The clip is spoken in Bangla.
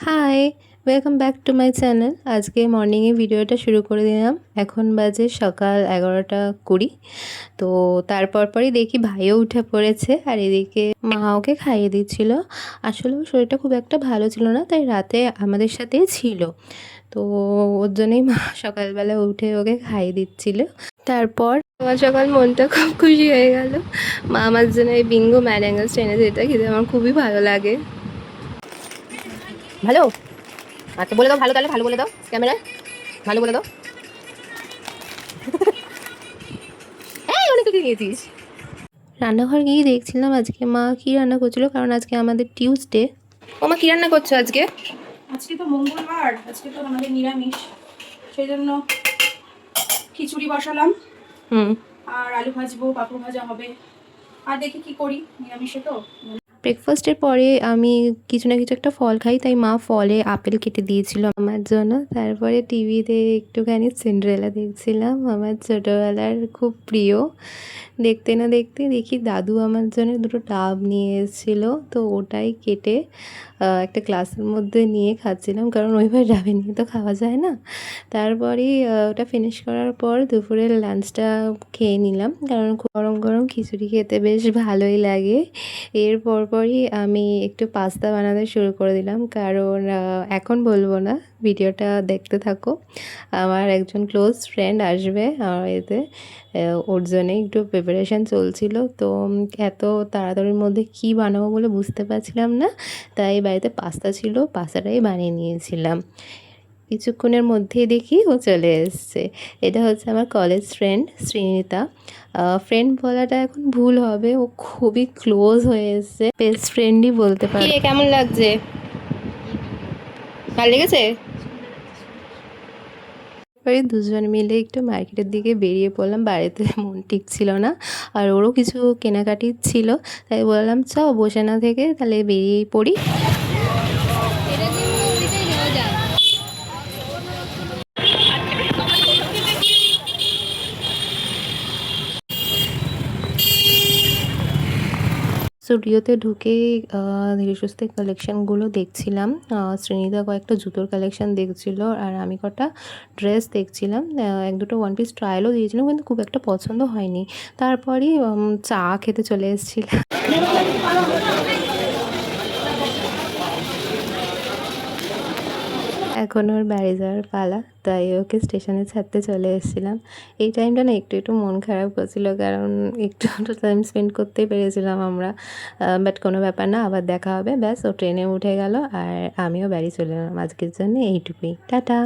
High, welcome back to my channel. আজকে মর্নিংয়ে ভিডিওটা শুরু করে দিলাম। এখন বাজে সকাল 11টা 20। তো তারপর পরই দেখি ভাইও উঠে পড়েছে, আর এদিকে মা ওকে খাইয়ে দিচ্ছিল। আসলে ওর শরীরটা খুব একটা ভালো ছিল না, তাই রাতে আমাদের সাথেই ছিল। তো ওর জন্যই মা সকালবেলা উঠে ওকে খাইয়ে দিচ্ছিল। তারপর সকাল সকাল মনটা খুব খুশি হয়ে গেল। মা আমার জন্য এই বিঙ্গো ম্যাঙ্গাস এনেছে, এটা খেতে আমার খুবই ভালো লাগে। ভালো, আচ্ছা বলে দাও ভালো, তাহলে ভালো বলে দাও ক্যামেরায়, ভালো বলে দাও। এই অনেক কিছু নিয়েছিস। রান্নাঘর গিয়ে দেখছিলাম আজকে মা কি রান্না করছিল, কারণ আজকে আমাদের টিউসডে। ও মা কি রান্না করছো আজকে? আজকে তো মঙ্গলবার, আজকে তো আমাদের নিরামিষ, সেই জন্য খিচুড়ি বসালাম। আর আলু ভাজবো, পাপড় ভাজা হবে, আর দেখি কি করি, নিরামিষে তো। ব্রেকফাস্টের পরে আমি কিছু না কিছু একটা ফল খাই, তাই মা ফলে আপেল কেটে দিয়েছিল আমার জন্য। তারপরে টিভিতে একটুখানি সিন্ড্রেলা দেখছিলাম, আমার ছোটোবেলার খুব প্রিয়। দেখতে না দেখতে দেখি দাদু আমার জন্য দুটো ডাব নিয়ে এসেছিলো, তো ওটাই কেটে একটা গ্লাসের মধ্যে নিয়ে খাচ্ছিলাম, কারণ ওইভাবে ডাবে নিয়ে তো খাওয়া যায় না। তারপরেই ওটা ফিনিশ করার পর দুপুরের লাঞ্চটা খেয়ে নিলাম, কারণ গরম গরম খিচুড়ি খেতে বেশ ভালোই লাগে। এর পরপরই আমি একটু পাস্তা বানাতে শুরু করে দিলাম, কারণ এখন বলবো না, ভিডিওটা দেখতে থাকো। আমার একজন ক্লোজ ফ্রেন্ড আসবে আমার এতে, ওর জন্যে একটু প্রিপারেশান চলছিল। তো এত তাড়াতাড়ির মধ্যে কি বানাবো বলে বুঝতে পারছিলাম না, তাই বাড়িতে পাস্তা ছিল, পাস্তাটাই বানিয়ে নিয়েছিলাম। কিছুক্ষণের মধ্যেই দেখি ও চলে এসছে। এটা হচ্ছে আমার কলেজ ফ্রেন্ড শ্রীনিতা। ফ্রেন্ড বলাটা এখন ভুল হবে, ও খুবই ক্লোজ হয়ে এসছে, বেস্ট ফ্রেন্ডই বলতে পারি। কেমন লাগছে? ভালো লেগেছে? এবারে দুজন মিলে একটু মার্কেটের দিকে বেরিয়ে পড়লাম, বাড়িতে মন ঠিক ছিল না, আর ওরও কিছু কেনাকাটি ছিল, তাই বললাম চ বসে না থেকে তাহলে বেরিয়েই পড়ি। স্টুডিওতে ঢুকে ধীরে সুস্থে কালেকশানগুলো দেখছিলাম। শ্রীনিতা কয়েকটা জুতোর কালেকশান দেখছিল, আর আমি কটা ড্রেস দেখছিলাম। এক দুটো ওয়ান পিস ট্রায়ালও দিয়েছিলাম, কিন্তু খুব একটা পছন্দ হয়নি। তারপরই চা খেতে চলে এসেছিলাম। এখন ওর বাড়ি যাওয়ার পালা, তাই ওকে স্টেশনে ছাড়তে চলে এসেছিলাম। এই টাইমটা না একটু একটু মন খারাপ করছিল, কারণ একটু একটু টাইম স্পেন্ড করতেই পেরেছিলাম আমরা। বাট কোনো ব্যাপার না, আবার দেখা হবে। ব্যাস ও ট্রেনে উঠে গেল, আর আমিও বাড়ি চলে এলাম। আজকের জন্য এইটুকুই, টাটা।